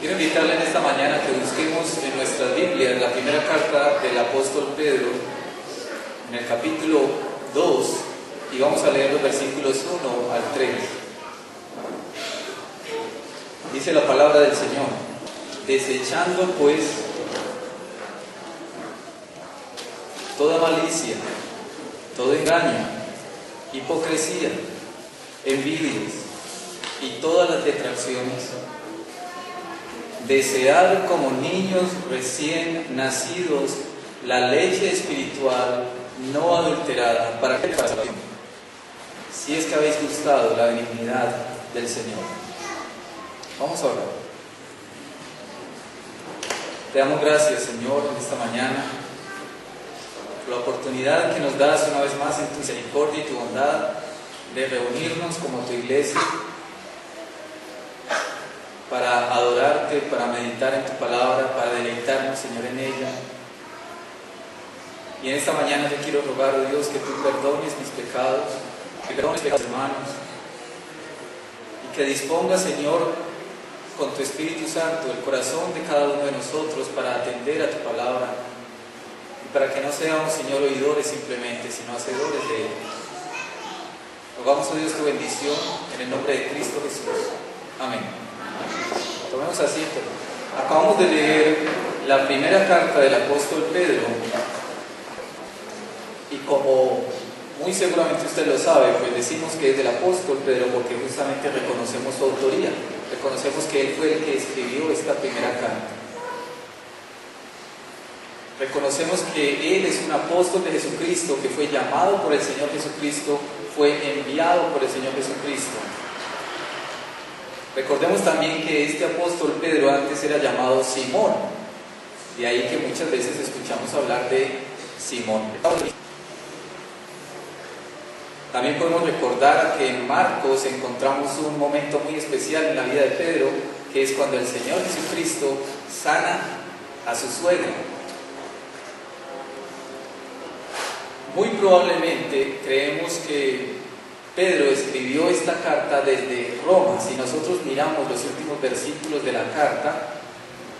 Quiero invitarle en esta mañana a que busquemos en nuestras Biblias la primera carta del apóstol Pedro, en el capítulo 2, y vamos a leer los versículos 1 al 3. Dice la palabra del Señor: desechando pues toda malicia, todo engaño, hipocresía, envidias y todas las detracciones, desead como niños recién nacidos la leche espiritual no adulterada, para que si es que habéis gustado la benignidad del Señor. Vamos a orar. Te damos gracias, Señor, en esta mañana por la oportunidad que nos das una vez más en tu misericordia y tu bondad de reunirnos como tu iglesia para adorarte, para meditar en tu palabra, para deleitarnos, Señor, en ella. Y en esta mañana te quiero rogar, oh Dios, que tú perdones mis pecados, que perdones mis pecados, hermanos, y que dispongas, Señor, con tu Espíritu Santo el corazón de cada uno de nosotros para atender a tu palabra y para que no seamos, Señor, oidores simplemente, sino hacedores de ella. Rogamos, oh Dios, tu bendición en el nombre de Cristo Jesús. Amén. Tomemos asiento. Acabamos de leer la primera carta del apóstol Pedro y como muy seguramente usted lo sabe, pues decimos que es del apóstol Pedro porque justamente reconocemos su autoría, reconocemos que él fue el que escribió esta primera carta. Reconocemos que él es un apóstol de Jesucristo, que fue llamado por el Señor Jesucristo, fue enviado por el Señor Jesucristo. Recordemos también que este apóstol Pedro antes era llamado Simón, de ahí que muchas veces escuchamos hablar de Simón. También podemos recordar que en Marcos encontramos un momento muy especial en la vida de Pedro, que es cuando el Señor Jesucristo sana a su suegra. Muy probablemente creemos que Pedro escribió esta carta desde Roma. Si nosotros miramos los últimos versículos de la carta,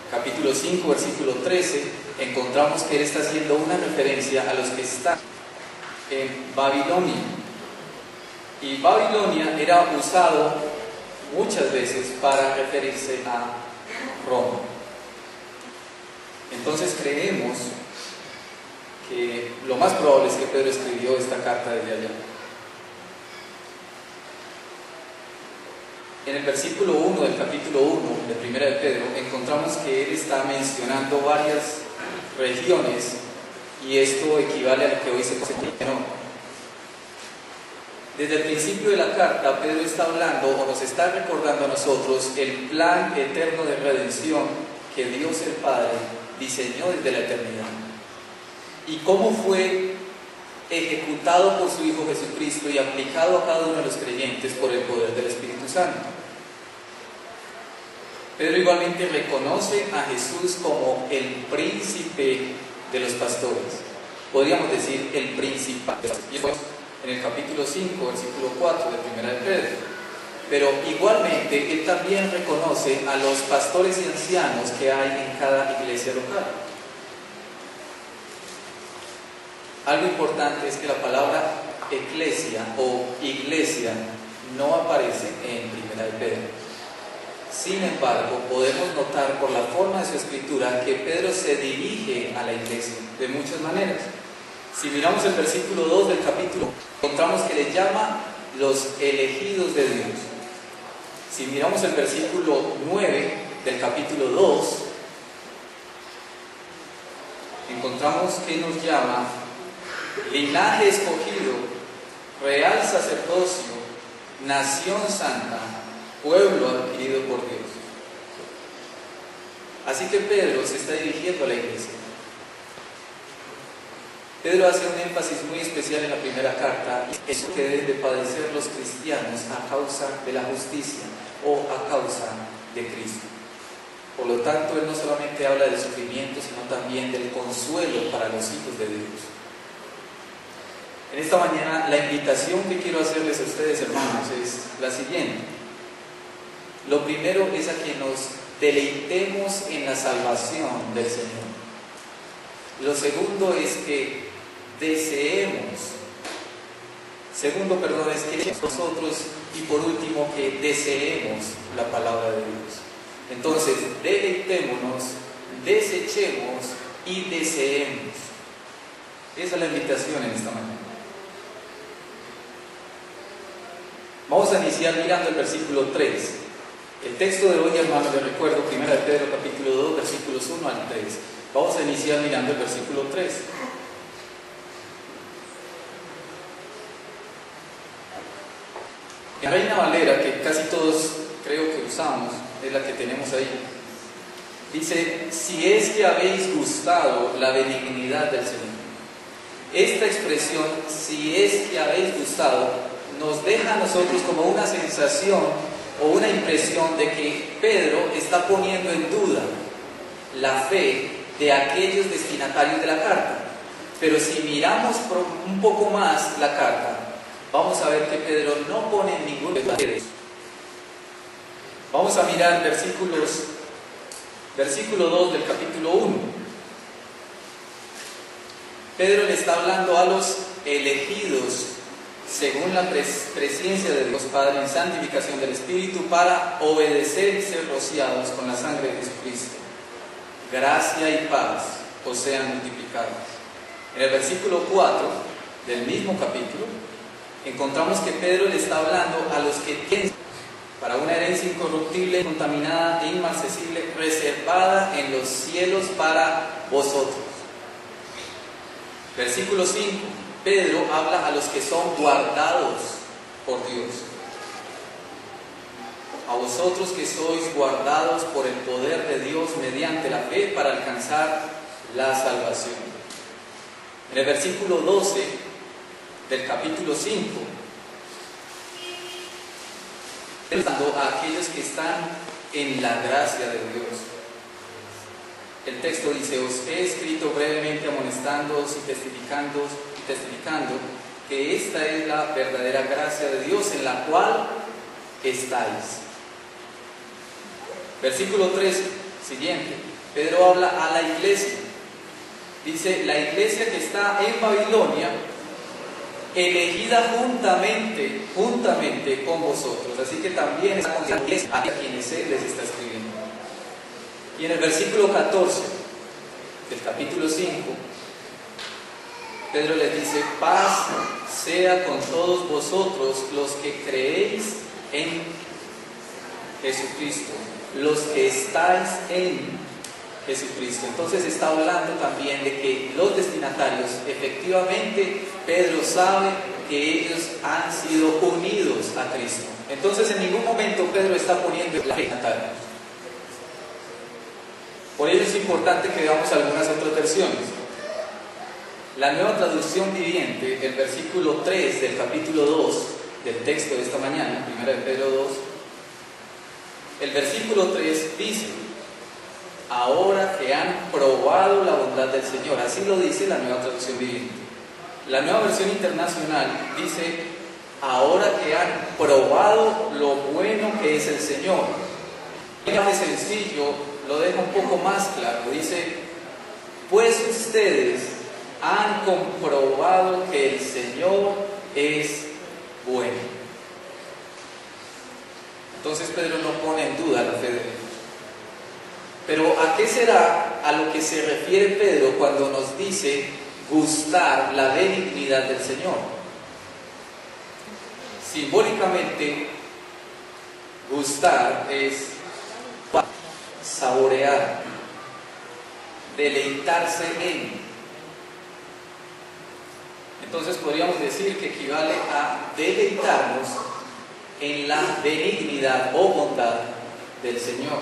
capítulo 5, versículo 13, encontramos que él está haciendo una referencia a los que están en Babilonia. Y Babilonia era usado muchas veces para referirse a Roma. Entonces creemos que lo más probable es que Pedro escribió esta carta desde allá. En el versículo 1 del capítulo 1 de Primera de Pedro encontramos que él está mencionando varias regiones y esto equivale a lo que hoy se conoce como Menor. Desde el principio de la carta, Pedro está hablando o nos está recordando a nosotros el plan eterno de redención que Dios el Padre diseñó desde la eternidad y cómo fue ejecutado por su Hijo Jesucristo y aplicado a cada uno de los creyentes por el poder del Espíritu Santo. Pedro igualmente reconoce a Jesús como el príncipe de los pastores, podríamos decir el principal, en el capítulo 5, versículo 4 de Primera de Pedro. Pero igualmente él también reconoce a los pastores y ancianos que hay en cada iglesia local. Algo importante es que la palabra eclesia o iglesia no aparece en Primera de Pedro. Sin embargo, podemos notar por la forma de su escritura que Pedro se dirige a la iglesia de muchas maneras. Si miramos el versículo 2 del capítulo, encontramos que le llama los elegidos de Dios. Si miramos el versículo 9 del capítulo 2, encontramos que nos llama linaje escogido, real sacerdocio, nación santa, pueblo adquirido por Dios. Así que Pedro se está dirigiendo a la iglesia. Pedro hace un énfasis muy especial en la primera carta, es que deben de padecer los cristianos a causa de la justicia o a causa de Cristo. Por lo tanto, él no solamente habla del sufrimiento, sino también del consuelo para los hijos de Dios. En esta mañana, la invitación que quiero hacerles a ustedes, hermanos, es la siguiente. Lo primero es a que nos deleitemos en la salvación del Señor. Lo segundo es que deseemos. Segundo, es que nosotros, y por último, que deseemos la palabra de Dios. Entonces, deleitémonos, desechemos y deseemos. Esa es la invitación en esta mañana. Vamos a iniciar mirando el versículo 3. El texto de hoy, hermanos, les recuerdo, 1 de Pedro capítulo 2, versículos 1 al 3. Vamos a iniciar mirando el versículo 3. En Reina Valera, que casi todos creo que usamos, es la que tenemos ahí, dice: si es que habéis gustado la benignidad del Señor. Esta expresión, si es que habéis gustado, nos deja a nosotros como una sensación o una impresión de que Pedro está poniendo en duda la fe de aquellos destinatarios de la carta. Pero si miramos un poco más la carta, vamos a ver que Pedro no pone ningún detalle de eso. Vamos a mirar versículo 2 del capítulo 1. Pedro le está hablando a los elegidos según la presencia de Dios Padre en santificación del Espíritu, para obedecer y ser rociados con la sangre de Jesucristo. Gracia y paz os sean multiplicadas. En el versículo 4 del mismo capítulo encontramos que Pedro le está hablando a los que tienen para una herencia incorruptible, contaminada e inmarcesible, reservada en los cielos para vosotros. Versículo 5. Pedro habla a los que son guardados por Dios. A vosotros que sois guardados por el poder de Dios mediante la fe para alcanzar la salvación. En el versículo 12 del capítulo 5, hablando a aquellos que están en la gracia de Dios. El texto dice: os he escrito brevemente amonestándoos y testificando que esta es la verdadera gracia de Dios en la cual estáis. Versículo 13, siguiente. Pedro habla a la iglesia. Dice: la iglesia que está en Babilonia, elegida juntamente con vosotros. Así que también es a quienes él les está escribiendo. Y en el versículo 14 del capítulo 5, Pedro les dice: paz sea con todos vosotros los que creéis en Jesucristo, los que estáis en Jesucristo. Entonces está hablando también de que los destinatarios, efectivamente, Pedro sabe que ellos han sido unidos a Cristo. Entonces en ningún momento Pedro está poniendo la destinatario. Por ello es importante que veamos algunas otras versiones. La Nueva Traducción Viviente, el versículo 3 del capítulo 2 del texto de esta mañana, 1 de Pedro 2, el versículo 3 dice: ahora que han probado la bondad del Señor. Así lo dice la Nueva Traducción Viviente. La Nueva Versión Internacional dice: ahora que han probado lo bueno que es el Señor. El lenguaje sencillo lo deja un poco más claro. Dice: pues ustedes han comprobado que el Señor es bueno. Entonces Pedro no pone en duda la fe de Dios. Pero ¿a qué será a lo que se refiere Pedro cuando nos dice gustar la benignidad del Señor? Simbólicamente, gustar es saborear, deleitarse en. Entonces podríamos decir que equivale a deleitarnos en la benignidad o bondad del Señor.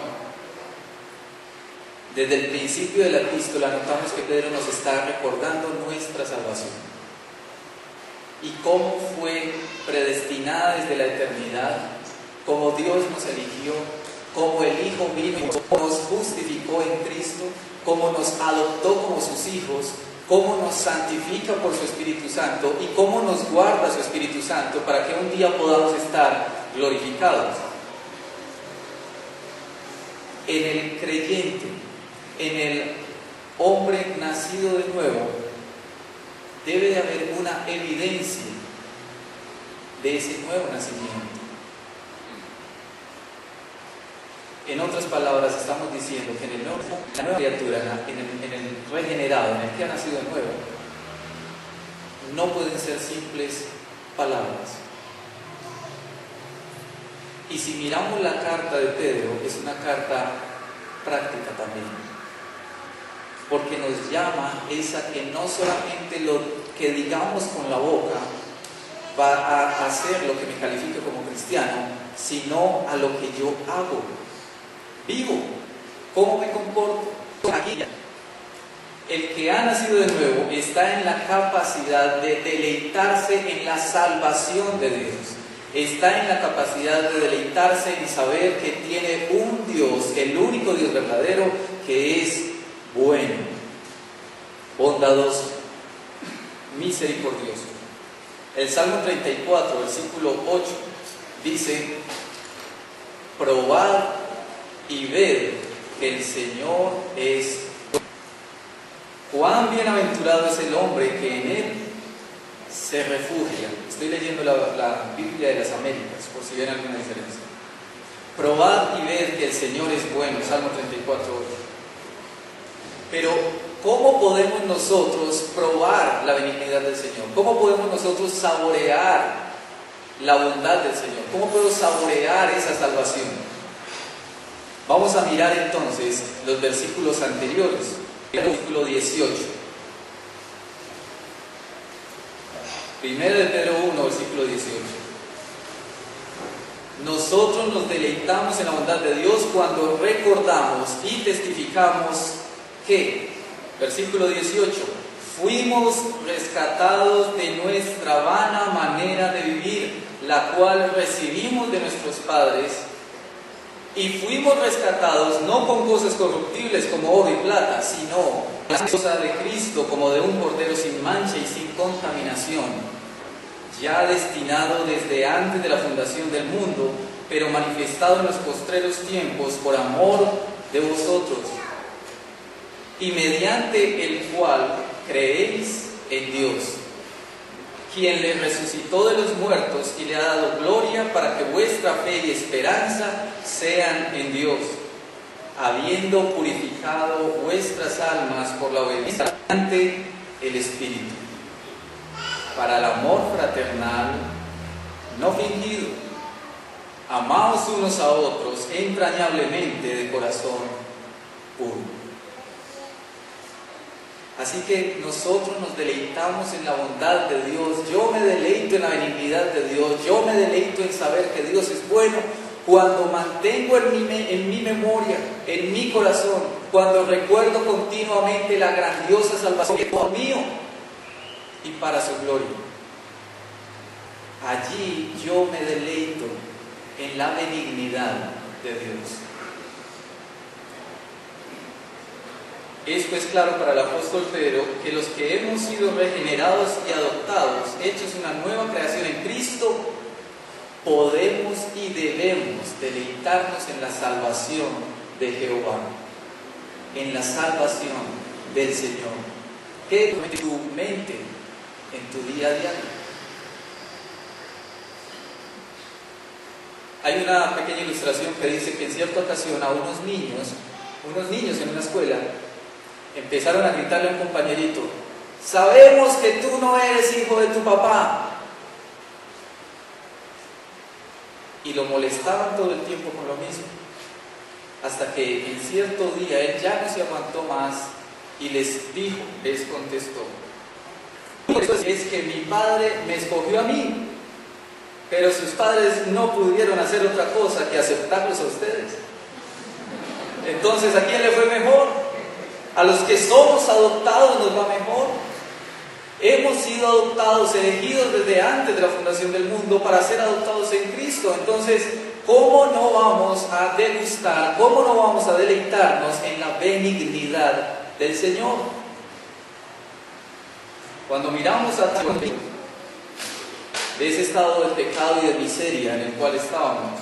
Desde el principio de la epístola notamos que Pedro nos está recordando nuestra salvación y cómo fue predestinada desde la eternidad, cómo Dios nos eligió, cómo el Hijo vino y nos justificó en Cristo, cómo nos adoptó como sus hijos, cómo nos santifica por su Espíritu Santo y cómo nos guarda su Espíritu Santo para que un día podamos estar glorificados. en el creyente, en el hombre nacido de nuevo, debe de haber una evidencia de ese nuevo nacimiento. En otras palabras, estamos diciendo que en la nueva criatura, en el regenerado, en el que ha nacido de nuevo, no pueden ser simples palabras. Y si miramos la carta de Pedro, es una carta práctica también, porque nos llama a que no solamente lo que digamos con la boca va a hacer lo que me califique como cristiano, sino a lo que yo hago, vivo, cómo me comporto. Aquí, el que ha nacido de nuevo está en la capacidad de deleitarse en la salvación de Dios. Está en la capacidad de deleitarse en saber que tiene un Dios, el único Dios verdadero, que es bueno, bondadoso, misericordioso. El Salmo 34, versículo 8, dice: probad y ved que el Señor es bueno. Cuán bienaventurado es el hombre que en Él se refugia. Estoy leyendo la Biblia de las Américas, por si ven alguna diferencia. Probad y ved que el Señor es bueno, Salmo 34, 8. Pero, ¿cómo podemos nosotros probar la benignidad del Señor? ¿Cómo podemos nosotros saborear la bondad del Señor? ¿Cómo puedo saborear esa salvación? Vamos a mirar entonces los versículos anteriores. El versículo 18. Primero de Pedro 1, versículo 18. Nosotros nos deleitamos en la bondad de Dios cuando recordamos y testificamos que, versículo 18, fuimos rescatados de nuestra vana manera de vivir, la cual recibimos de nuestros padres, y fuimos rescatados no con cosas corruptibles como oro y plata, sino la cosa de Cristo, como de un cordero sin mancha y sin contaminación, ya destinado desde antes de la fundación del mundo, pero manifestado en los postreros tiempos por amor de vosotros, y mediante el cual creéis en Dios, quien le resucitó de los muertos y le ha dado gloria, para que vuestra fe y esperanza sean en Dios, habiendo purificado vuestras almas por la obediencia ante el Espíritu, para el amor fraternal no fingido. Amaos unos a otros entrañablemente de corazón puro. Así que nosotros nos deleitamos en la bondad de Dios. Yo me deleito en la benignidad de Dios. Yo me deleito en saber que Dios es bueno cuando mantengo en mi memoria, en mi corazón, cuando recuerdo continuamente la grandiosa salvación que es por mío y para su gloria. Allí yo me deleito en la benignidad de Dios. Es pues claro para el apóstol Pedro que los que hemos sido regenerados y adoptados, hechos una nueva creación en Cristo, podemos y debemos deleitarnos en la salvación de Jehová, en la salvación del Señor. ¿Qué es tu mente en tu día a día? Hay una pequeña ilustración que dice que en cierta ocasión a unos niños en una escuela, empezaron a gritarle a un compañerito: sabemos que tú no eres hijo de tu papá. Y lo molestaban todo el tiempo con lo mismo, hasta que en cierto día él ya no se aguantó más y les contestó: es que mi padre me escogió a mí, pero sus padres no pudieron hacer otra cosa que aceptarlos a ustedes. Entonces, ¿a quién le fue mejor? A los que somos adoptados nos va mejor. Hemos sido adoptados, elegidos desde antes de la fundación del mundo para ser adoptados en Cristo. Entonces, ¿cómo no vamos a degustar, cómo no vamos a deleitarnos en la benignidad del Señor? Cuando miramos atrás de ese estado de pecado y de miseria en el cual estábamos,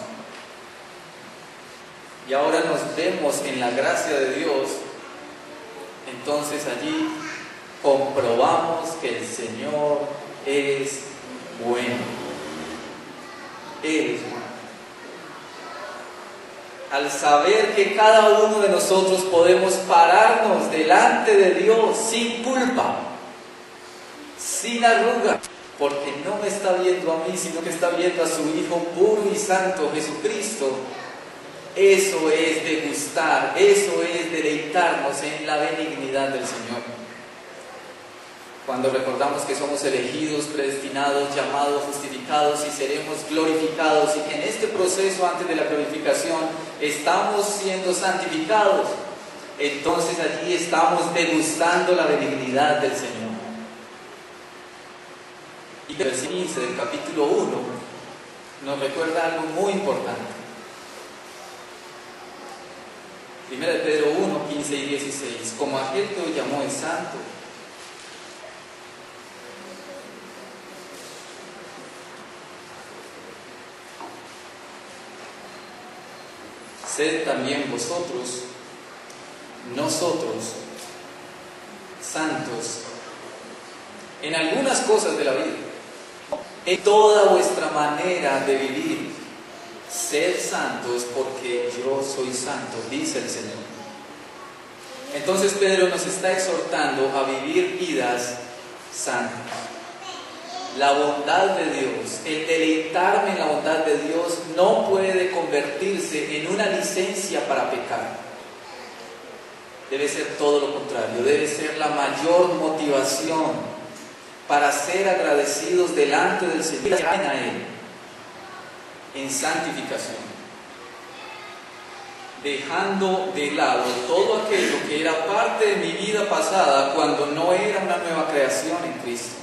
y ahora nos vemos en la gracia de Dios, entonces allí comprobamos que el Señor es bueno. Él es bueno. Al saber que cada uno de nosotros podemos pararnos delante de Dios sin culpa, sin arruga, porque no me está viendo a mí, sino que está viendo a su Hijo puro y santo, Jesucristo. Eso es degustar, eso es deleitarnos en la benignidad del Señor. Cuando recordamos que somos elegidos, predestinados, llamados, justificados y seremos glorificados, y que en este proceso antes de la glorificación estamos siendo santificados, entonces allí estamos degustando la benignidad del Señor. Y el versículo 15 del capítulo 1 nos recuerda algo muy importante. 1 de Pedro 1, 15 y 16. Como aquel que os llamó es santo, sed también vosotros, nosotros, santos, en algunas cosas de la vida, en toda vuestra manera de vivir, sed santos porque yo soy santo, dice el Señor. Entonces Pedro nos está exhortando a vivir vidas santas. La bondad de Dios, el deleitarme en la bondad de Dios no puede convertirse en una licencia para pecar. Debe ser todo lo contrario, debe ser la mayor motivación para ser agradecidos delante del Señor y a Él en santificación, dejando de lado todo aquello que era parte de mi vida pasada cuando no era una nueva creación en Cristo.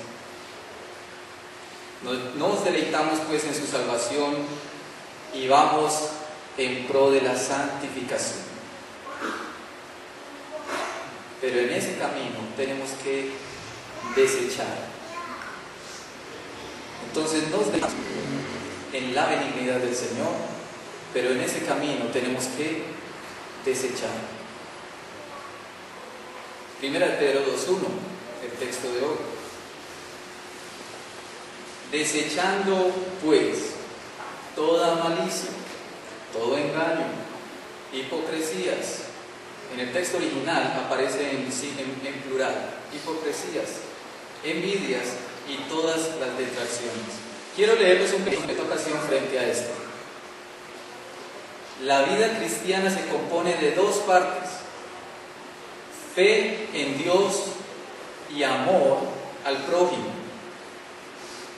Nos deleitamos pues en su salvación y vamos en pro de la santificación. Pero en ese camino tenemos que desechar. Entonces nos deleitamos en la benignidad del Señor, pero en ese camino tenemos que desechar. 1 de Pedro 2:1, el texto de hoy. Desechando pues toda malicia, todo engaño, hipocresías. En el texto original aparece en plural, hipocresías, envidias y todas las detracciones. Quiero leerles un pequeño en esta ocasión frente a esto. La vida cristiana se compone de dos partes: fe en Dios y amor al prójimo.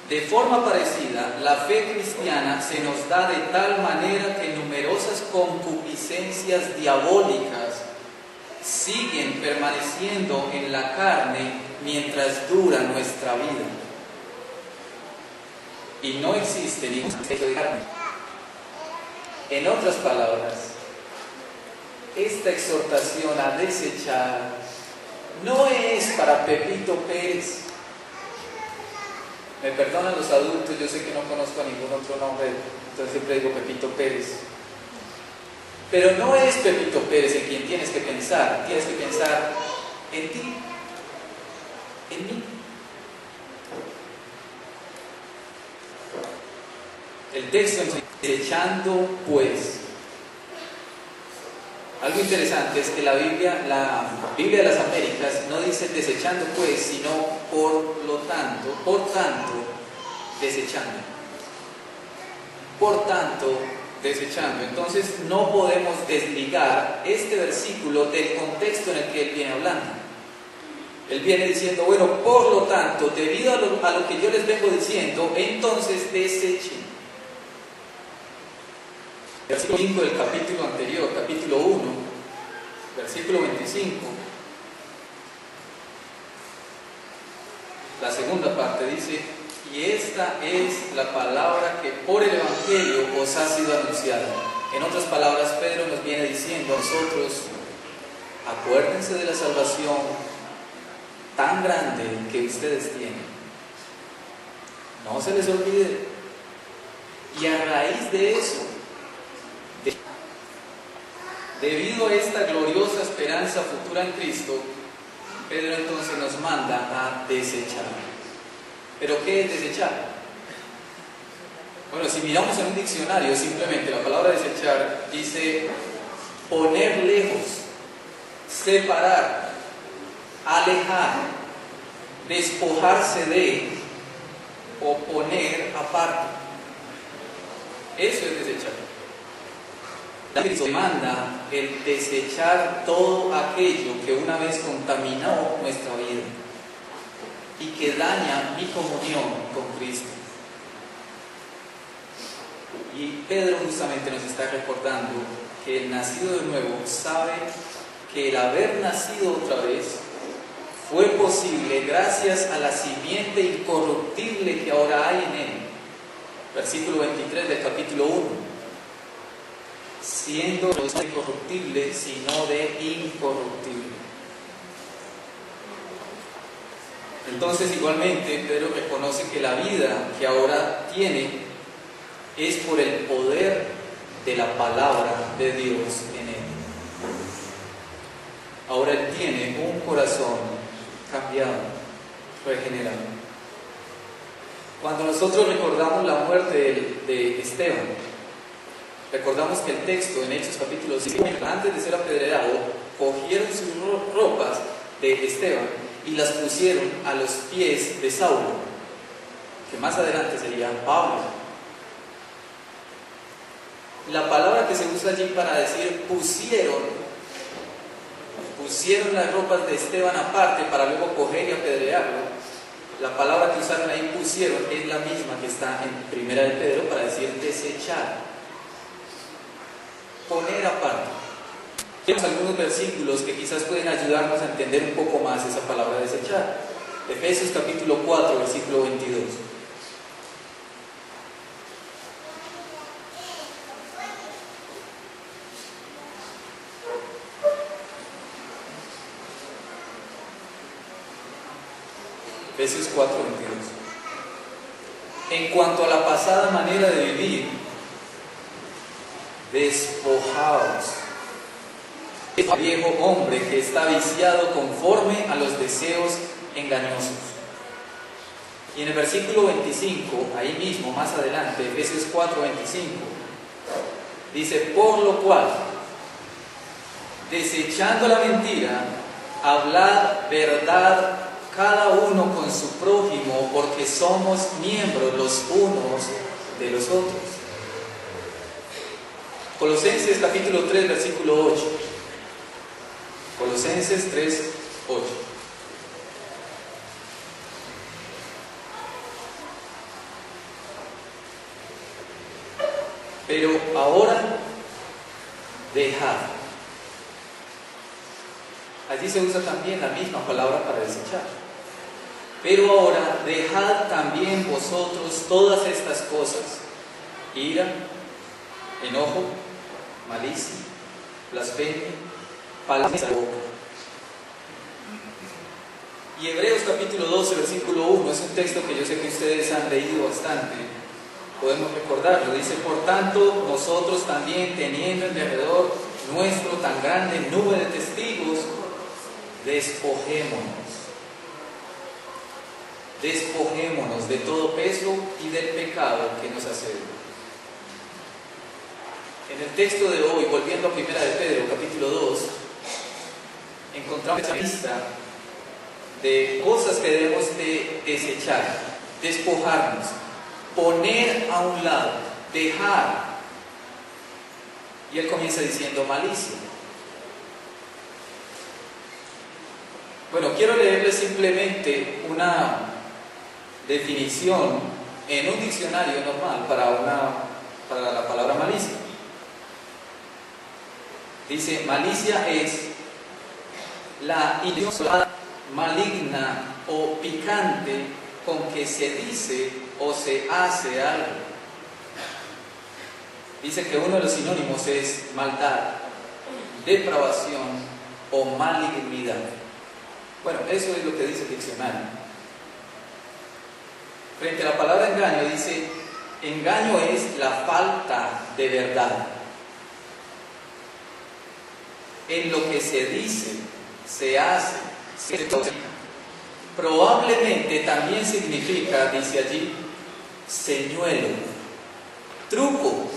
De forma parecida, la fe cristiana se nos da de tal manera que numerosas concupiscencias diabólicas siguen permaneciendo en la carne mientras dura nuestra vida. Y no existe ningún aspecto de carne. En otras palabras, esta exhortación a desechar no es para Pepito Pérez. Me perdonan los adultos, yo sé que no conozco a ningún otro nombre, entonces siempre digo Pepito Pérez. Pero no es Pepito Pérez en quien tienes que pensar en ti, en mí. El texto dice, desechando pues. Algo interesante es que la Biblia de las Américas no dice desechando pues, sino por tanto, desechando. Por tanto, desechando. Entonces no podemos desligar este versículo del contexto en el que él viene hablando. Él viene diciendo, bueno, por lo tanto, debido a lo que yo les vengo diciendo, entonces desechen. Versículo 5 del capítulo anterior, capítulo 1, versículo 25. La segunda parte dice, y esta es la palabra que por el Evangelio os ha sido anunciada. En otras palabras, Pedro nos viene diciendo a nosotros, acuérdense de la salvación tan grande que ustedes tienen. No se les olvide. Y a raíz de eso, Debido a esta gloriosa esperanza futura en Cristo, Pedro entonces nos manda a desechar. ¿Pero qué es desechar? Bueno, si miramos en un diccionario, simplemente la palabra desechar dice poner lejos, separar, alejar, despojarse de o poner aparte. Eso es desechar. Cristo demanda el desechar todo aquello que una vez contaminó nuestra vida y que daña mi comunión con Cristo. Y Pedro justamente nos está recordando que el nacido de nuevo sabe que el haber nacido otra vez fue posible gracias a la simiente incorruptible que ahora hay en él. Versículo 23 del capítulo 1. Siendo no de corruptible, sino de incorruptible. Entonces, igualmente, Pedro reconoce que la vida que ahora tiene es por el poder de la palabra de Dios en él. Ahora él tiene un corazón cambiado, regenerado. Cuando nosotros recordamos la muerte de Esteban, recordamos que el texto en Hechos capítulo 5, antes de ser apedreado, cogieron sus ropas de Esteban y las pusieron a los pies de Saulo, que más adelante sería Pablo. La palabra que se usa allí para decir pusieron las ropas de Esteban aparte para luego coger y apedrearlo. La palabra que usaron ahí, pusieron, es la misma que está en Primera de Pedro para decir desechar, poner aparte. Tenemos algunos versículos que quizás pueden ayudarnos a entender un poco más esa palabra desechar. Efesios capítulo 4, versículo 22. Efesios 4, 22. En cuanto a la pasada manera de vivir, despojaos del viejo hombre que está viciado conforme a los deseos engañosos. Y en el versículo 25, ahí mismo, más adelante, Efesios 4, 25, dice: por lo cual, desechando la mentira, hablad verdad cada uno con su prójimo, porque somos miembros los unos de los otros. Colosenses capítulo 3, versículo 8. Colosenses 3, 8. Pero ahora dejad. Allí se usa también la misma palabra para desechar. Pero ahora dejad también vosotros todas estas cosas: ira, enojo, malicia, blasfemia, palabras de la boca. Y Hebreos capítulo 12, versículo 1, es un texto que yo sé que ustedes han leído bastante, podemos recordarlo. Dice: por tanto, nosotros también, teniendo en derredor nuestro tan grande nube de testigos, despojémonos de todo peso y del pecado que nos asedia. En el texto de hoy, volviendo a Primera de Pedro, capítulo 2, encontramos una lista de cosas que debemos de desechar, despojarnos, poner a un lado, dejar. Y él comienza diciendo malicia. Bueno, quiero leerles simplemente una definición en un diccionario normal para la palabra malicia. Dice: malicia es la intención maligna o picante con que se dice o se hace algo. Dice que uno de los sinónimos es maldad, depravación o malignidad. Bueno, eso es lo que dice el diccionario. Frente a la palabra engaño, dice: engaño es la falta de verdad. en lo que se dice, se hace, se toca. Probablemente también significa, dice allí, señuelo, truco,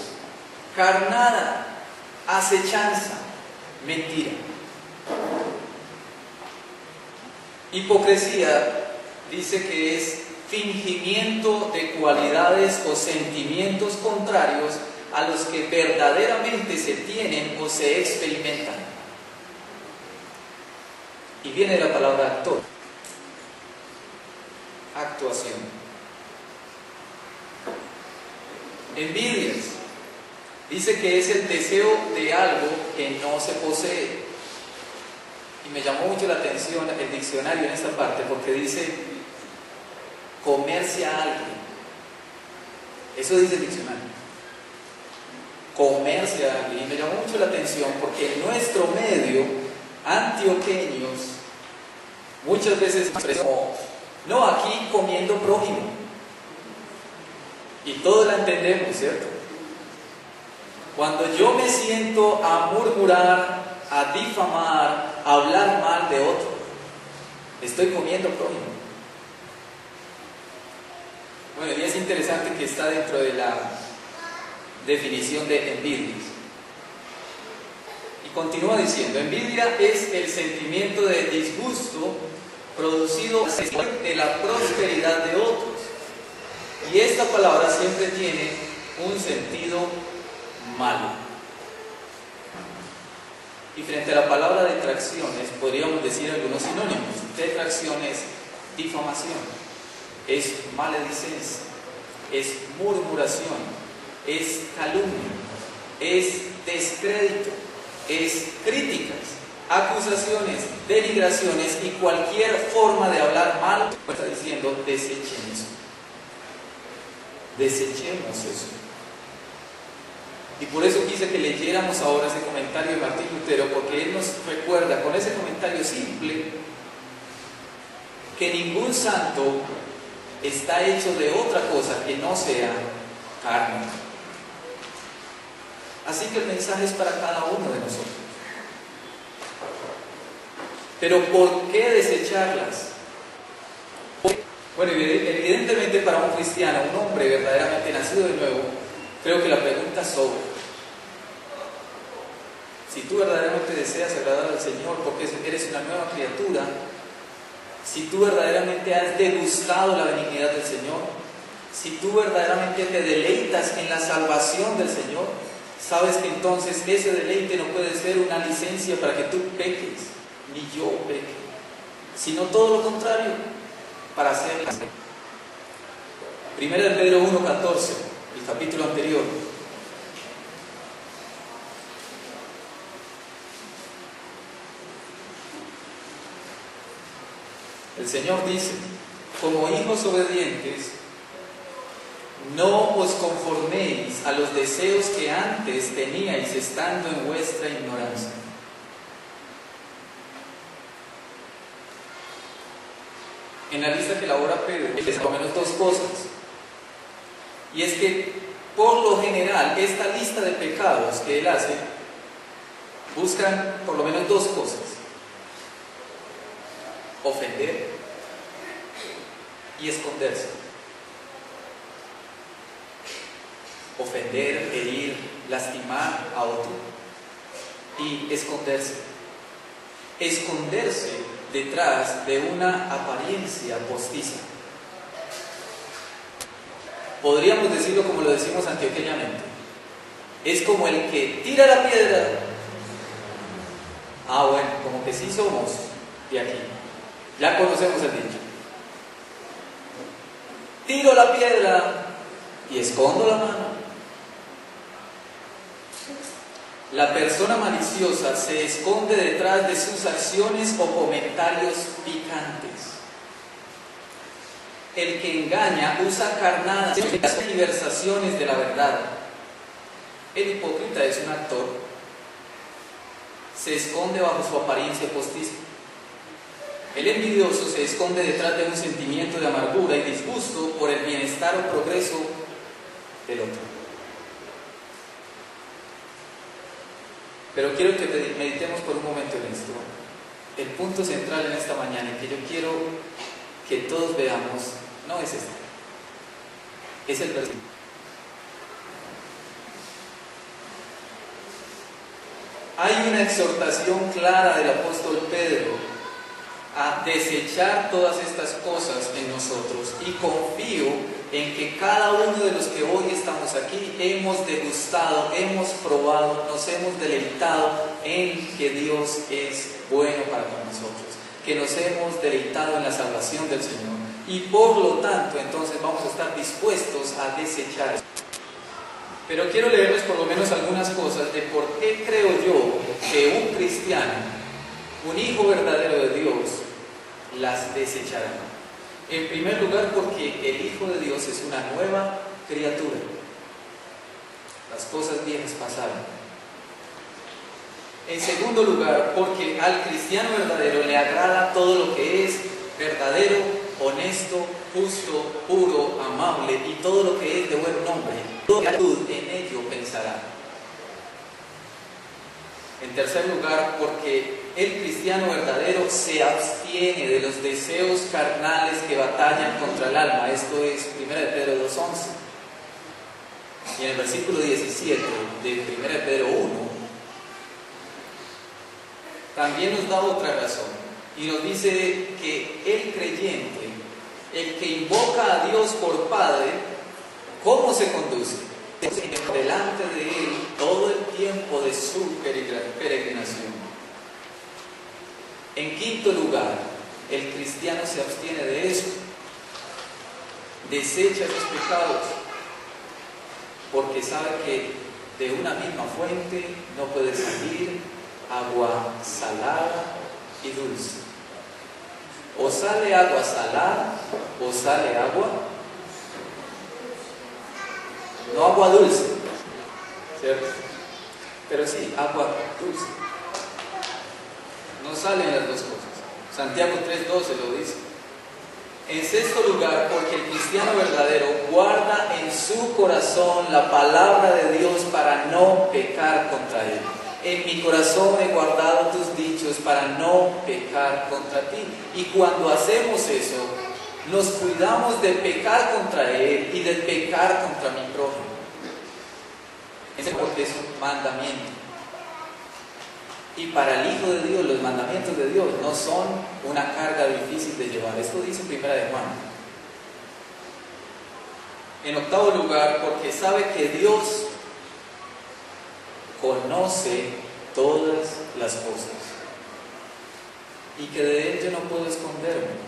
carnada, acechanza, mentira. Hipocresía dice que es fingimiento de cualidades o sentimientos contrarios a los que verdaderamente se tienen o se experimentan. Y viene de la palabra actor, actuación. Envidias dice que es el deseo de algo que no se posee. Y me llamó mucho la atención el diccionario en esta parte porque dice comerse a alguien. Eso dice el diccionario. Comerse a alguien. Y me llamó mucho la atención porque en nuestro medio, antioqueños, muchas veces expresamos, no, aquí comiendo prójimo. Y todos la entendemos, ¿cierto? Cuando yo me siento a murmurar, a difamar, a hablar mal de otro, estoy comiendo prójimo. Bueno, y es interesante que está dentro de la definición de envidias. Y continúa diciendo, envidia es el sentimiento de disgusto producido de la prosperidad de otros. Y esta palabra siempre tiene un sentido malo. Y frente a la palabra detracciones, podríamos decir algunos sinónimos. Detracción es difamación, es maledicencia, es murmuración, es calumnia, es descrédito, es críticas, acusaciones, denigraciones y cualquier forma de hablar mal. Está diciendo, desechemos eso. Desechemos eso. Y por eso quise que leyéramos ahora ese comentario de Martín Lutero, porque él nos recuerda con ese comentario simple que ningún santo está hecho de otra cosa que no sea carne. Así que el mensaje es para cada uno de nosotros. Pero ¿por qué desecharlas? Bueno, evidentemente para un cristiano, un hombre verdaderamente nacido de nuevo, creo que la pregunta sobra. Si tú verdaderamente deseas agradar al Señor porque eres una nueva criatura, si tú verdaderamente has degustado la benignidad del Señor, si tú verdaderamente te deleitas en la salvación del Señor, sabes que entonces ese deleite no puede ser una licencia para que tú peques, ni yo peque, sino todo lo contrario, para hacer la fe. Primera de Pedro 1:14, el capítulo anterior. El Señor dice, como hijos obedientes, no os conforméis a los deseos que antes teníais estando en vuestra ignorancia. En la lista que elabora Pedro, hay por lo menos dos cosas. Y es que, por lo general, esta lista de pecados que él hace, buscan por lo menos dos cosas. Ofender y esconderse. Ofender, herir, lastimar a otro y esconderse. Esconderse detrás de una apariencia postiza. Podríamos decirlo como lo decimos antioqueñamente. Es como el que tira la piedra. Ah, bueno, como que sí somos de aquí. Ya conocemos el dicho. Tiro la piedra y escondo la mano. La persona maliciosa se esconde detrás de sus acciones o comentarios picantes. El que engaña usa carnadas y tergiversaciones de la verdad. El hipócrita es un actor. Se esconde bajo su apariencia postiza. El envidioso se esconde detrás de un sentimiento de amargura y disgusto por el bienestar o progreso del otro. Pero quiero que meditemos por un momento en esto. El punto central en esta mañana, y que yo quiero que todos veamos, no es este, es el versículo. Hay una exhortación clara del apóstol Pedro a desechar todas estas cosas en nosotros, y confío en que cada uno de los que hoy estamos aquí hemos degustado, hemos probado, nos hemos deleitado en que Dios es bueno para con nosotros, que nos hemos deleitado en la salvación del Señor, y por lo tanto entonces vamos a estar dispuestos a desechar eso. Pero quiero leerles por lo menos algunas cosas de por qué creo yo que un cristiano, un hijo verdadero de Dios, las desechará. En primer lugar, porque el Hijo de Dios es una nueva criatura. Las cosas viejas pasaron. En segundo lugar, porque al cristiano verdadero le agrada todo lo que es verdadero, honesto, justo, puro, amable y todo lo que es de buen nombre. Toda virtud en ello pensará. En tercer lugar, porque el cristiano verdadero se abstiene de los deseos carnales que batallan contra el alma. Esto es 1 Pedro 2:11. Y en el versículo 17 de 1 Pedro 1, también nos da otra razón. Y nos dice que el creyente, el que invoca a Dios por Padre, ¿cómo se conduce? Delante de Él todo el tiempo de su peregrinación. En quinto lugar, el cristiano se abstiene de eso, desecha sus pecados, porque sabe que de una misma fuente no puede salir agua salada y dulce. O sale agua salada o sale agua, no agua dulce, ¿cierto? Pero sí, agua dulce. No salen las dos cosas. Santiago 3:12 lo dice. En sexto lugar, porque el cristiano verdadero guarda en su corazón la palabra de Dios para no pecar contra Él. En mi corazón he guardado tus dichos para no pecar contra ti. Y cuando hacemos eso, nos cuidamos de pecar contra Él y de pecar contra mi prójimo. Ese porque es un mandamiento. Y para el Hijo de Dios, los mandamientos de Dios no son una carga difícil de llevar. Esto dice Primera de Juan. En octavo lugar, porque sabe que Dios conoce todas las cosas y que de Él yo no puedo esconderme.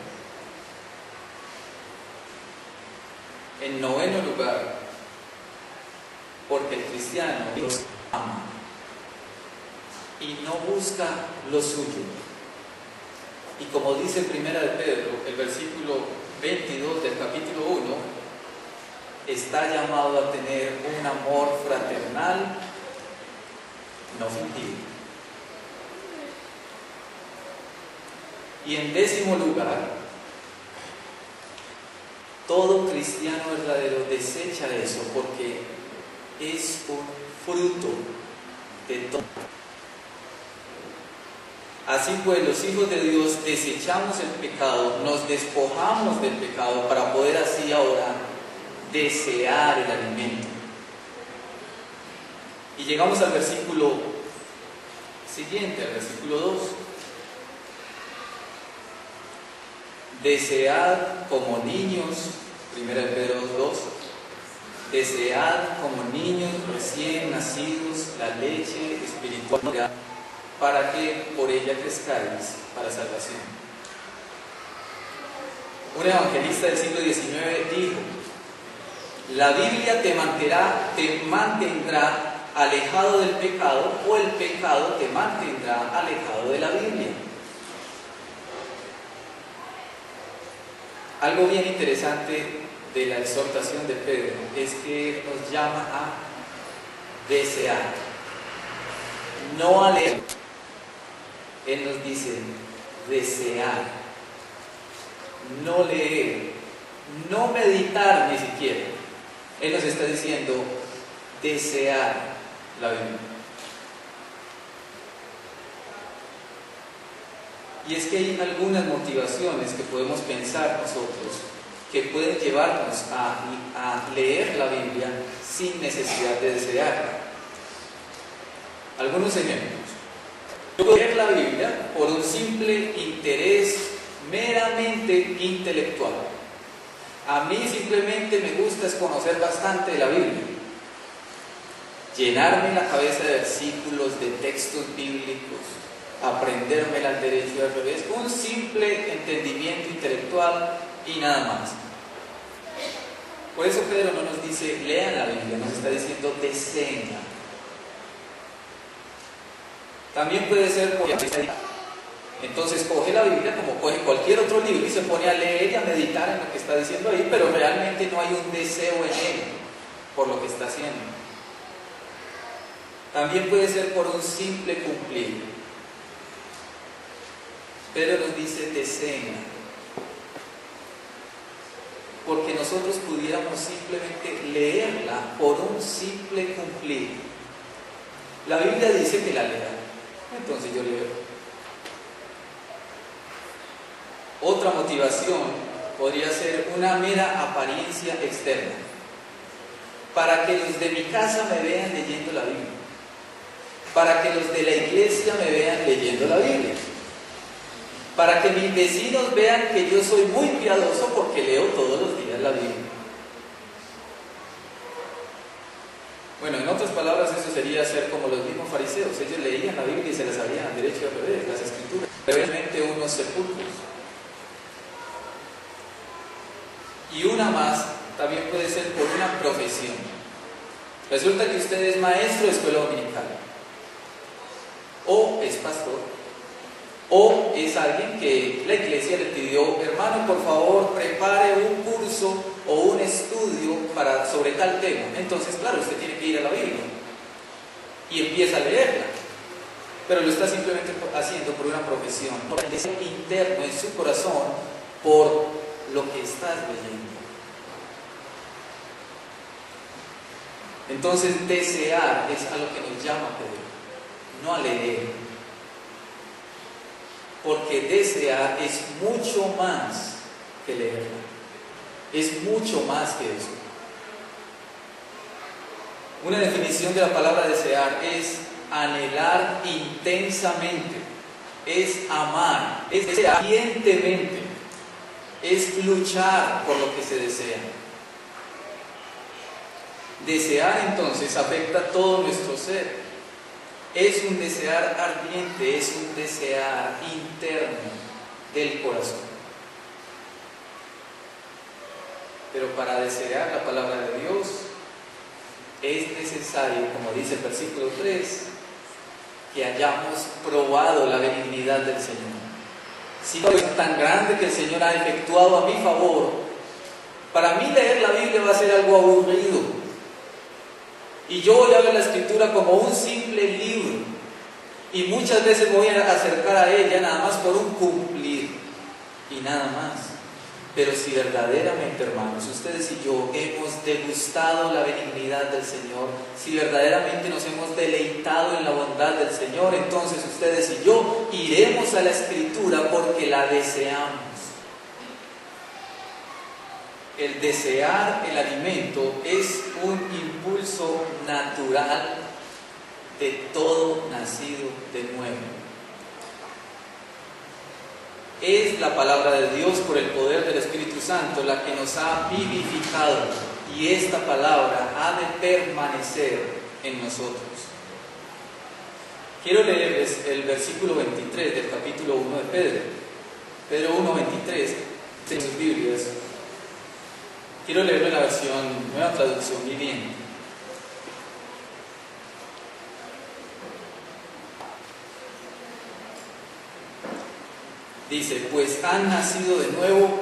En noveno lugar, porque el cristiano Dios ama y no busca lo suyo. Y como dice Primera de Pedro, el versículo 22 del capítulo 1, está llamado a tener un amor fraternal no fingido. Y en décimo lugar, todo cristiano verdadero desecha eso porque es un fruto de todo. Así pues, los hijos de Dios desechamos el pecado, nos despojamos del pecado para poder así ahora desear el alimento. Y llegamos al versículo siguiente, al versículo 2. Desead como niños, 1 Pedro 2, desead como niños recién nacidos la leche espiritual, para que por ella crezcáis para salvación. Un evangelista del siglo XIX dijo: la Biblia te mantendrá alejado del pecado, o el pecado te mantendrá alejado de la Biblia. Algo bien interesante de la exhortación de Pedro es que nos llama a desear, no a leer. Él nos dice desear, no leer, no meditar ni siquiera. Él nos está diciendo desear la Biblia. Y es que hay algunas motivaciones que podemos pensar nosotros que pueden llevarnos a leer la Biblia sin necesidad de desearla. Algunos ejemplos. Yo puedo leer la Biblia por un simple interés meramente intelectual. A mí simplemente me gusta es conocer bastante de la Biblia, llenarme la cabeza de versículos, de textos bíblicos, aprendérmela al derecho y al revés, un simple entendimiento intelectual y nada más. Por eso Pedro no nos dice lean la Biblia, nos está diciendo deseenla. También puede ser por entonces coge la Biblia como coge cualquier otro libro y se pone a leer y a meditar en lo que está diciendo ahí, pero realmente no hay un deseo en él por lo que está haciendo. También puede ser por un simple cumplir. Pedro nos dice deseenla, porque nosotros pudiéramos simplemente leerla por un simple cumplir. La Biblia dice que la lea, entonces yo leo. Otra motivación podría ser una mera apariencia externa, para que los de mi casa me vean leyendo la Biblia, para que los de la iglesia me vean leyendo la Biblia, para que mis vecinos vean que yo soy muy piadoso porque leo todos los días la Biblia. Bueno, en otras palabras, eso sería ser como los mismos fariseos. Ellos leían la Biblia y se la sabían al derecho y al revés, las escrituras, realmente unos sepulcros. Y una más, también puede ser por una profesión. Resulta que usted es maestro de escuela dominical, o es pastor, o es alguien que la iglesia le pidió, hermano, por favor, prepare un curso o un estudio sobre tal tema. Entonces, claro, usted tiene que ir a la Biblia y empieza a leerla, pero lo está simplemente haciendo por una profesión, por el deseo interno en su corazón, por lo que estás leyendo. Entonces, desear es a lo que nos llama Pedro, no a leer. Porque desear es mucho más que leerla, es mucho más que eso. Una definición de la palabra desear es anhelar intensamente, es amar, es desear ardientemente, es luchar por lo que se desea. Desear entonces afecta todo nuestro ser. Es un desear ardiente, es un desear interno del corazón. Pero para desear la palabra de Dios es necesario, como dice el versículo 3, que hayamos probado la benignidad del Señor. Si es tan grande que el Señor ha efectuado a mi favor, para mí leer la Biblia va a ser algo aburrido. Y yo voy a ver la Escritura como un simple libro. Y muchas veces me voy a acercar a ella nada más por un cumplir. Y nada más. Pero si verdaderamente, hermanos, ustedes y yo hemos degustado la benignidad del Señor, si verdaderamente nos hemos deleitado en la bondad del Señor, entonces ustedes y yo iremos a la Escritura porque la deseamos. El desear el alimento es un impulso natural de todo nacido de nuevo. Es la palabra de Dios por el poder del Espíritu Santo la que nos ha vivificado, y esta palabra ha de permanecer en nosotros. Quiero leerles el versículo 23 del capítulo 1 de Pedro. Pedro 1:23, en sus Biblias. Quiero leerlo en la versión Nueva Traducción Viviente. Dice, pues han nacido de nuevo,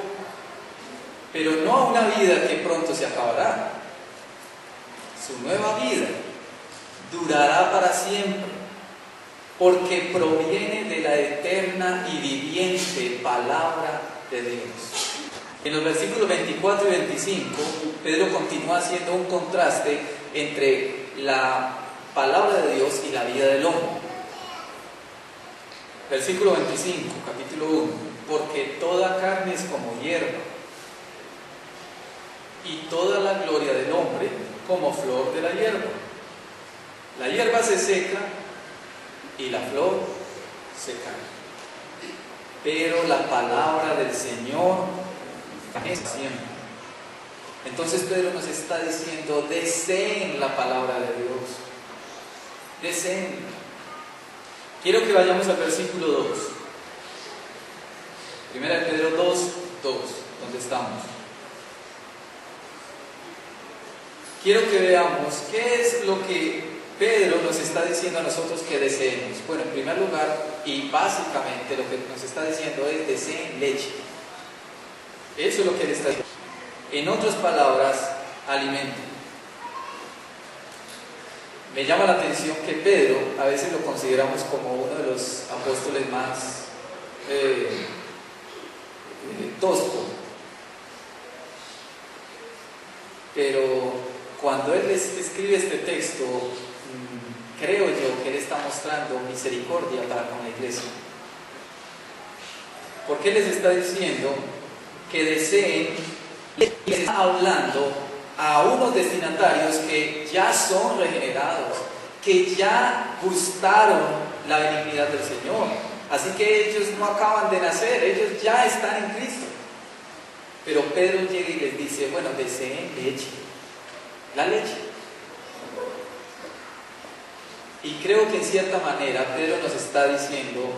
pero no a una vida que pronto se acabará. Su nueva vida durará para siempre, porque proviene de la eterna y viviente palabra de Dios. En los versículos 24 y 25, Pedro continúa haciendo un contraste entre la palabra de Dios y la vida del hombre. Versículo 25, capítulo hierba, y toda la gloria del hombre como flor de la hierba. La hierba se seca y la flor se cae, pero la palabra del Señor es siempre. Entonces Pedro nos está diciendo: deseen la palabra de Dios, deseen. Quiero que vayamos al versículo 2, Primera de Pedro 2, donde estamos. Quiero que veamos qué es lo que Pedro nos está diciendo a nosotros que deseemos. Bueno, en primer lugar, y básicamente lo que nos está diciendo es: deseen leche. Eso es lo que él está diciendo. En otras palabras, alimento. Me llama la atención que Pedro a veces lo consideramos como uno de los apóstoles más tosco. Pero cuando él escribe este texto, creo yo que él está mostrando misericordia para con la iglesia. Porque él les está diciendo que deseen, les está hablando a unos destinatarios que ya son regenerados, que ya gustaron la benignidad del Señor. Así que ellos no acaban de nacer, ellos ya están en Cristo. Pero Pedro llega y les dice: bueno, deseen leche, la leche. Y creo que en cierta manera Pedro nos está diciendo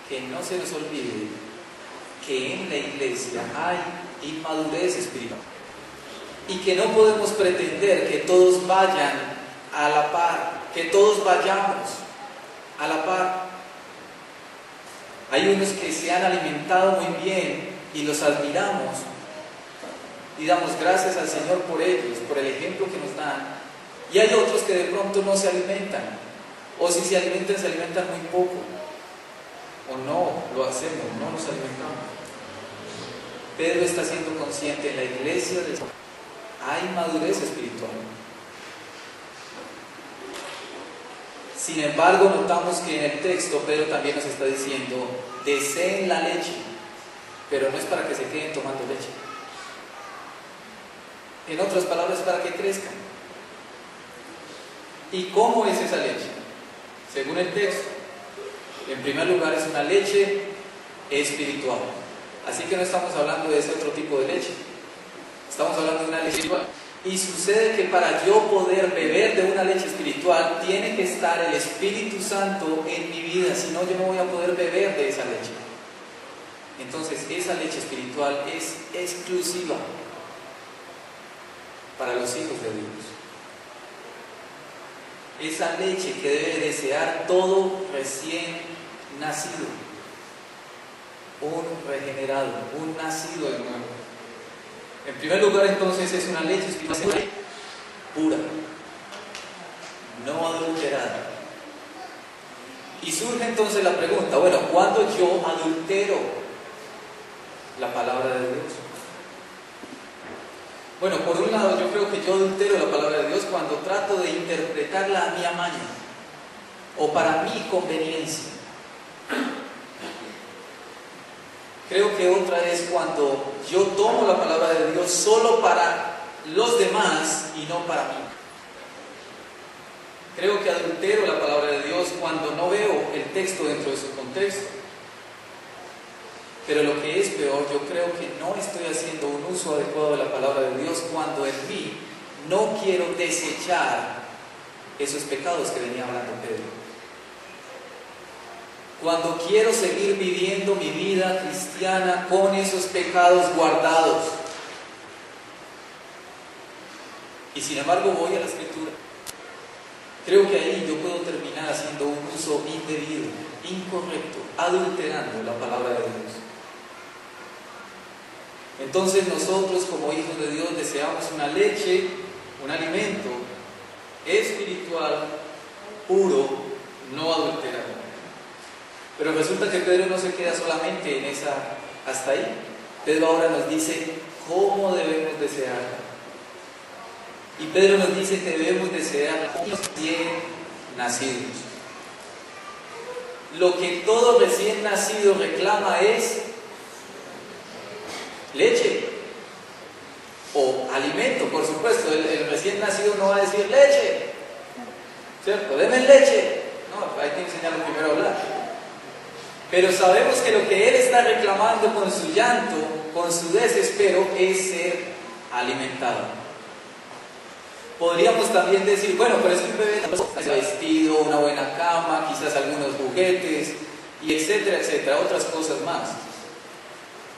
que no se nos olvide que en la iglesia hay inmadurez espiritual y que no podemos pretender que todos vayan a la par, que todos vayamos a la par. Hay unos que se han alimentado muy bien y los admiramos y damos gracias al Señor por ellos, por el ejemplo que nos dan. Y hay otros que de pronto no se alimentan, o si se alimentan, se alimentan muy poco, o no lo hacemos, no nos alimentamos. Pedro está siendo consciente: en la iglesia del Señor hay madurez espiritual. Sin embargo, notamos que en el texto Pedro también nos está diciendo: deseen la leche, pero no es para que se queden tomando leche. En otras palabras, para que crezcan. ¿Y cómo es esa leche? Según el texto, en primer lugar es una leche espiritual. Así que no estamos hablando de ese otro tipo de leche, estamos hablando de una leche espiritual. Y sucede que para yo poder beber de una leche espiritual tiene que estar el Espíritu Santo en mi vida, si no, yo no voy a poder beber de esa leche. Entonces esa leche espiritual es exclusiva para los hijos de Dios. Esa leche que debe desear todo recién nacido, un regenerado, un nacido de nuevo. En primer lugar, entonces, es una leche espiritual pura, no adulterada. Y surge entonces la pregunta: bueno, ¿cuándo yo adultero la palabra de Dios? Bueno, por un lado, yo creo que yo adultero la palabra de Dios cuando trato de interpretarla a mi amaño o para mi conveniencia. Creo que otra es cuando yo tomo la palabra de Dios solo para los demás y no para mí. Creo que adultero la palabra de Dios cuando no veo el texto dentro de su contexto. Pero lo que es peor, yo creo que no estoy haciendo un uso adecuado de la palabra de Dios cuando en mí no quiero desechar esos pecados que venía hablando Pedro. Cuando quiero seguir viviendo mi vida cristiana con esos pecados guardados. Y sin embargo voy a la Escritura. Creo que ahí yo puedo terminar haciendo un uso indebido, incorrecto, adulterando la palabra de Dios. Entonces nosotros como hijos de Dios deseamos una leche, un alimento espiritual, puro, no adulterado. Pero resulta que Pedro no se queda solamente en esa, hasta ahí. Pedro ahora nos dice cómo debemos desearla. Y Pedro nos dice que debemos desearla como recién nacidos. Lo que todo recién nacido reclama es leche o alimento, por supuesto. El recién nacido no va a decir leche, ¿cierto? Deme leche. No, hay que enseñarlo primero a hablar. Pero sabemos que lo que él está reclamando con su llanto, con su desespero, es ser alimentado. Podríamos también decir, bueno, pero es que un bebé necesita vestido, una buena cama, quizás algunos juguetes, y etcétera, etcétera, otras cosas más.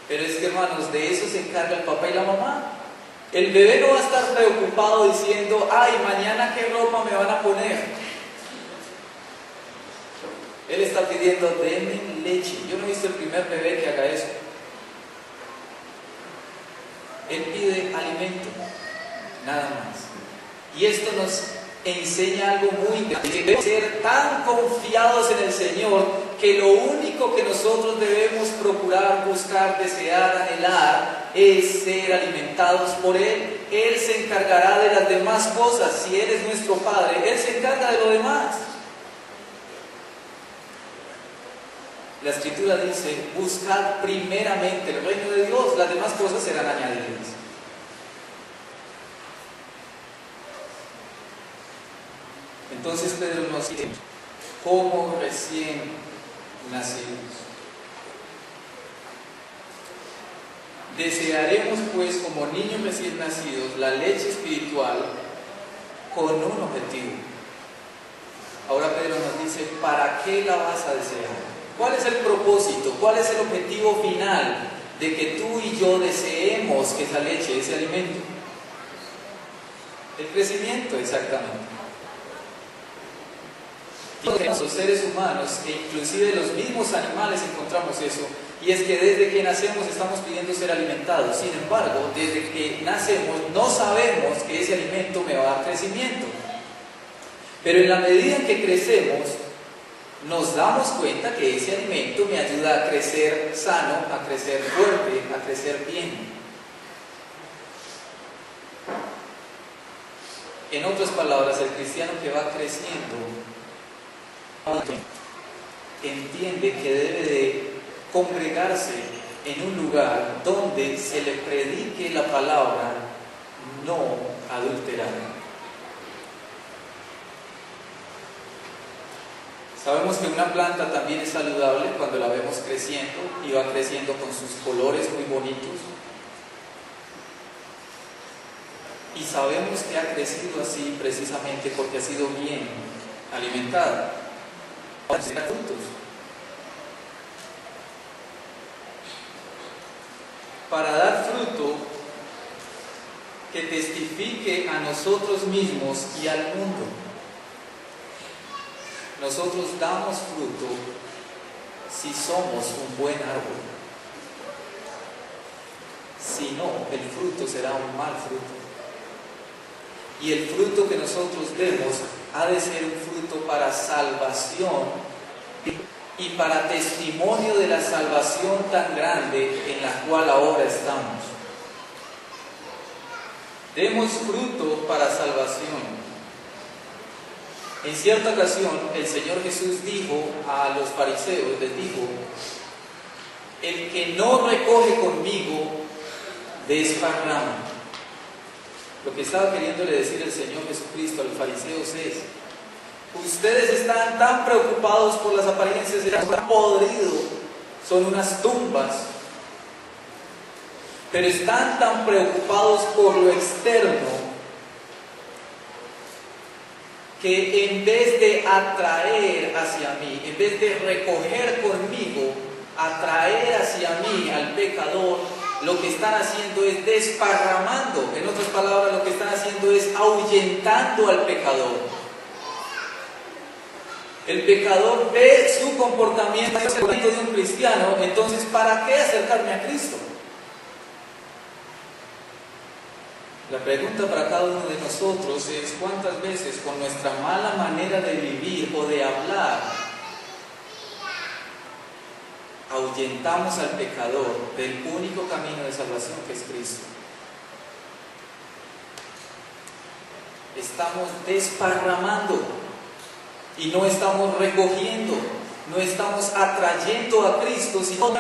Pero es que, hermanos, de eso se encarga el papá y la mamá. El bebé no va a estar preocupado diciendo, ay, mañana qué ropa me van a poner. Él está pidiendo, denme leche. Yo no he visto el primer bebé que haga eso. Él pide alimento, nada más. Y esto nos enseña algo muy importante: debemos ser tan confiados en el Señor que lo único que nosotros debemos procurar, buscar, desear, anhelar es ser alimentados por Él. Él se encargará de las demás cosas. Si Él es nuestro Padre, Él se encarga de lo demás. La Escritura dice, buscad primeramente el reino de Dios, las demás cosas serán añadidas. Entonces Pedro nos dice, como recién nacidos. Desearemos pues como niños recién nacidos la leche espiritual con un objetivo. Ahora Pedro nos dice, ¿para qué la vas a desear? ¿Cuál es el propósito? ¿Cuál es el objetivo final de que tú y yo deseemos que esa leche, ese alimento? El crecimiento, exactamente. Los seres humanos, e inclusive los mismos animales, encontramos eso, y es que desde que nacemos estamos pidiendo ser alimentados. Sin embargo, desde que nacemos no sabemos que ese alimento me va a dar crecimiento, pero en la medida en que crecemos nos damos cuenta que ese alimento me ayuda a crecer sano, a crecer fuerte, a crecer bien. En otras palabras, el cristiano que va creciendo entiende que debe de congregarse en un lugar donde se le predique la palabra no adulterada. Sabemos que una planta también es saludable cuando la vemos creciendo y va creciendo con sus colores muy bonitos. Y sabemos que ha crecido así precisamente porque ha sido bien alimentada. Para dar frutos. Para dar fruto que testifique a nosotros mismos y al mundo. Nosotros damos fruto si somos un buen árbol. Si no, el fruto será un mal fruto. Y el fruto que nosotros demos ha de ser un fruto para salvación y para testimonio de la salvación tan grande en la cual ahora estamos. Demos fruto para salvación. En cierta ocasión, el Señor Jesús dijo a los fariseos, les dijo, el que no recoge conmigo, desparrama. Lo que estaba queriéndole decir el Señor Jesucristo a los fariseos es, ustedes están tan preocupados por las apariencias, están podridos, son unas tumbas, pero están tan preocupados por lo externo, que en vez de atraer hacia mí, en vez de recoger conmigo, atraer hacia mí al pecador, lo que están haciendo es desparramando. En otras palabras, lo que están haciendo es ahuyentando al pecador. El pecador ve su comportamiento de un cristiano, entonces ¿para qué acercarme a Cristo? La pregunta para cada uno de nosotros es ¿cuántas veces con nuestra mala manera de vivir o de hablar ahuyentamos al pecador del único camino de salvación que es Cristo? Estamos desparramando y no estamos recogiendo, no estamos atrayendo a Cristo, sino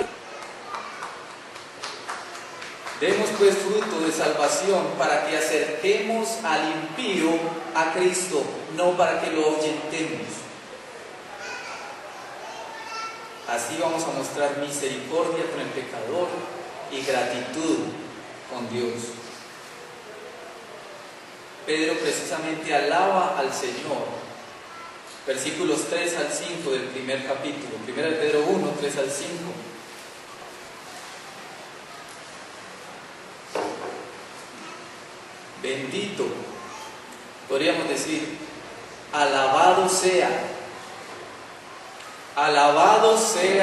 Demos pues fruto de salvación para que acerquemos al impío a Cristo, no para que lo ahuyentemos. Así vamos a mostrar misericordia con el pecador y gratitud con Dios. Pedro precisamente alaba al Señor. Versículos 3 al 5 del primer capítulo, 1 Pedro 1, 3 al 5. Bendito, podríamos decir, alabado sea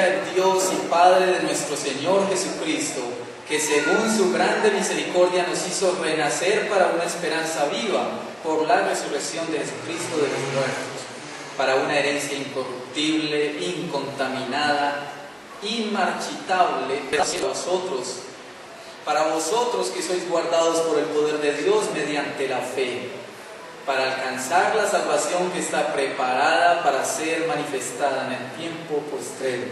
el Dios y Padre de nuestro Señor Jesucristo, que según su grande misericordia nos hizo renacer para una esperanza viva por la resurrección de Jesucristo de los muertos, para una herencia incorruptible, incontaminada, inmarchitable, para vosotros que sois guardados por el poder de Dios mediante la fe, para alcanzar la salvación que está preparada para ser manifestada en el tiempo postrero.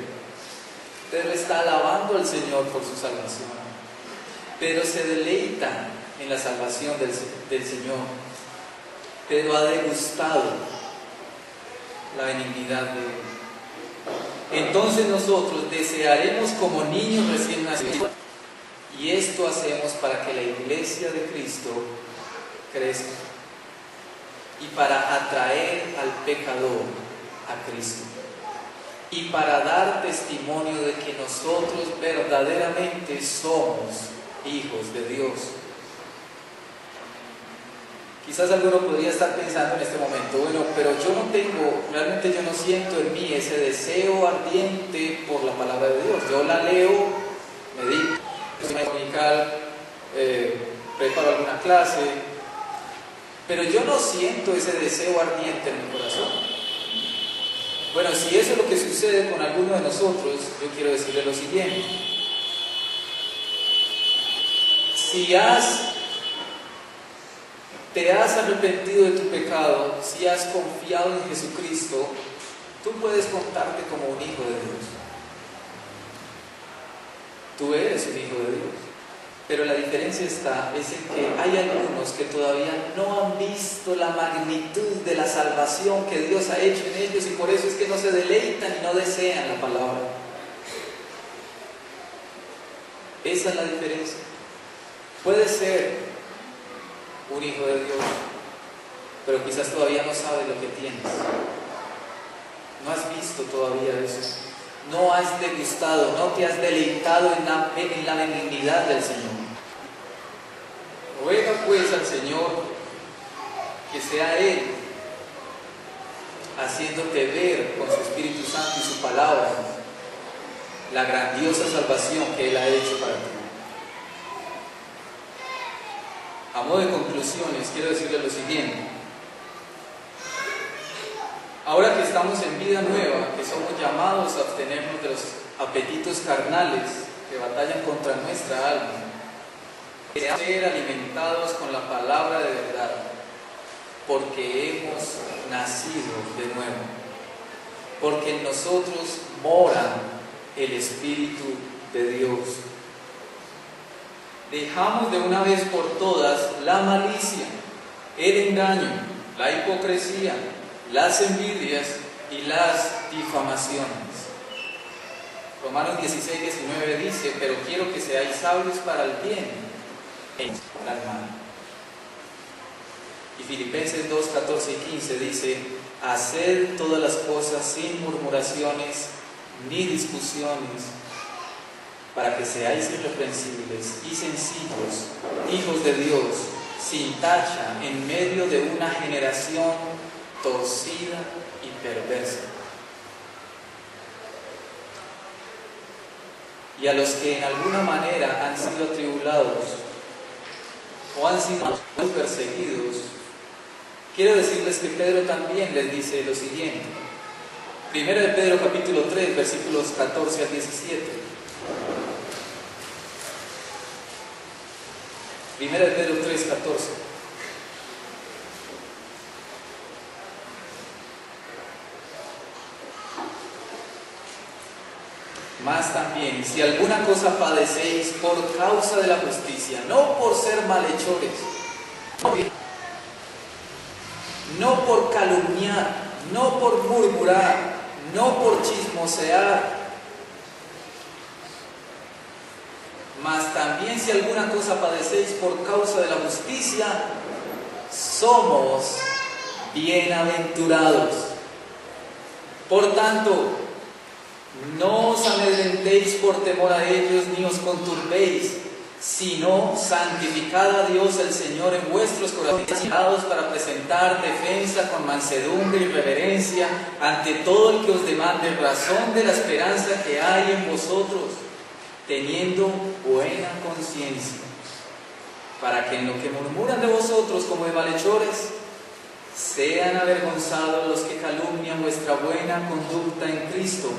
Pedro está alabando al Señor por su salvación. Pedro se deleita en la salvación del Señor. Pedro ha degustado la benignidad de Él. Entonces nosotros desearemos como niños recién nacidos, y esto hacemos para que la iglesia de Cristo crezca y para atraer al pecador a Cristo y para dar testimonio de que nosotros verdaderamente somos hijos de Dios. Quizás alguno podría estar pensando en este momento, bueno, pero realmente yo no siento en mí ese deseo ardiente por la palabra de Dios. Yo la leo, medito, preparo alguna clase, pero yo no siento ese deseo ardiente en mi corazón. Bueno, si eso es lo que sucede con alguno de nosotros, yo quiero decirle lo siguiente. Si te has arrepentido de tu pecado, si has confiado en Jesucristo, tú puedes contarte como un hijo de Dios. Tú eres un hijo de Dios. Pero la diferencia está en que hay algunos que todavía no han visto la magnitud de la salvación que Dios ha hecho en ellos, y por eso es que no se deleitan y no desean la palabra. Esa es la diferencia. Puede ser un hijo de Dios, pero quizás todavía no sabes lo que tienes. No has visto todavía eso. No has degustado, no te has deleitado en la benignidad del Señor. Ruega pues al Señor que sea Él haciéndote ver con su Espíritu Santo y su palabra la grandiosa salvación que Él ha hecho para ti. A modo de conclusiones, quiero decirle lo siguiente. Ahora que estamos en vida nueva, que somos llamados a abstenernos de los apetitos carnales que batallan contra nuestra alma, queremos ser alimentados con la palabra de verdad, porque hemos nacido de nuevo, porque en nosotros mora el Espíritu de Dios. Dejamos de una vez por todas la malicia, el engaño, la hipocresía, las envidias y las difamaciones. Romanos 16, 19 dice: pero quiero que seáis sabios para el bien en la hermana. Y Filipenses 2, 14 y 15 dice: haced todas las cosas sin murmuraciones ni discusiones, para que seáis irreprensibles y sencillos, hijos de Dios, sin tacha, en medio de una generación torcida y perversa. Y a los que en alguna manera han sido atribulados o han sido perseguidos, quiero decirles que Pedro también les dice lo siguiente. 1 de Pedro capítulo 3, versículos 14 al 17. 1 de Pedro 3, 14. Más también, si alguna cosa padecéis por causa de la justicia, no por ser malhechores, no por calumniar, no por murmurar, no por chismosear, mas también si alguna cosa padecéis por causa de la justicia, somos bienaventurados. Por tanto, no os amedrentéis por temor a ellos, ni os conturbéis, sino santificad a Dios el Señor en vuestros corazones, para presentar defensa con mansedumbre y reverencia ante todo el que os demande razón de la esperanza que hay en vosotros, teniendo buena conciencia, para que en lo que murmuran de vosotros como de malhechores, sean avergonzados los que calumnian vuestra buena conducta en Cristo.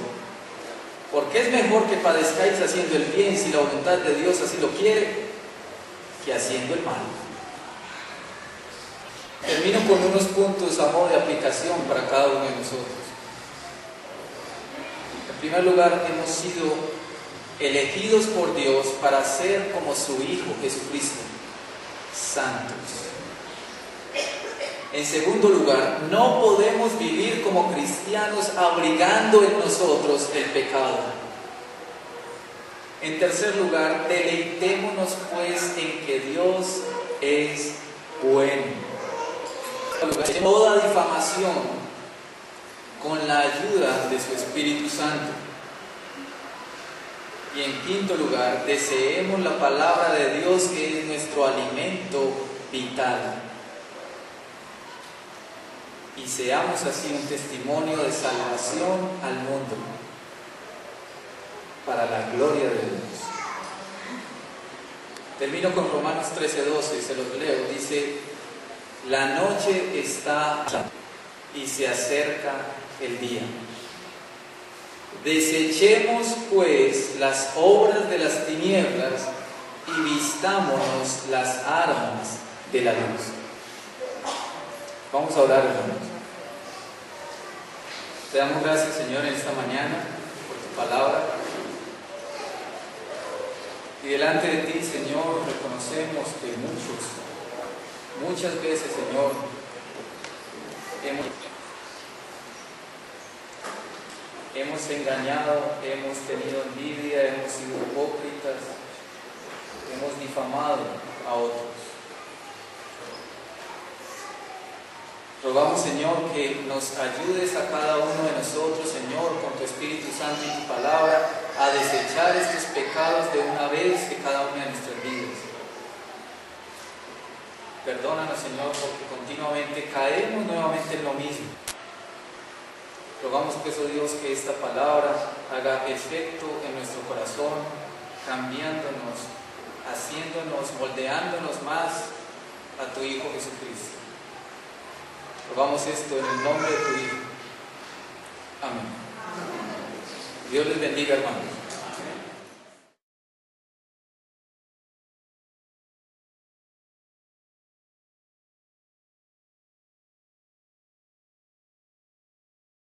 Porque es mejor que padezcáis haciendo el bien, si la voluntad de Dios así lo quiere, que haciendo el mal. Termino con unos puntos a modo de aplicación para cada uno de nosotros. En primer lugar, hemos sido elegidos por Dios para ser como su Hijo Jesucristo, santos. En segundo lugar, no podemos vivir como cristianos abrigando en nosotros el pecado. En tercer lugar, deleitémonos pues en que Dios es bueno. Toda difamación con la ayuda de su Espíritu Santo. Y en quinto lugar, deseemos la palabra de Dios, que es nuestro alimento vital. Y seamos así un testimonio de salvación al mundo, para la gloria de Dios. Termino con Romanos 13:12, se los leo. Dice: la noche está y se acerca el día. Desechemos pues las obras de las tinieblas y vistámonos las armas de la luz. Vamos a orar, hermanos. Te damos gracias, Señor, en esta mañana por tu palabra. Y delante de ti, Señor, reconocemos que muchas veces, Señor, hemos engañado, hemos tenido envidia, hemos sido hipócritas, hemos difamado a otros. Rogamos, Señor, que nos ayudes a cada uno de nosotros, Señor, con tu Espíritu Santo y tu palabra, a desechar estos pecados de una vez de cada una de nuestras vidas. Perdónanos, Señor, porque continuamente caemos nuevamente en lo mismo. Rogamos, pues, oh Dios, que esta palabra haga efecto en nuestro corazón, cambiándonos, haciéndonos, moldeándonos más a tu Hijo Jesucristo. Rogamos esto en el nombre de tu Hijo. Amén. Dios les bendiga, hermanos.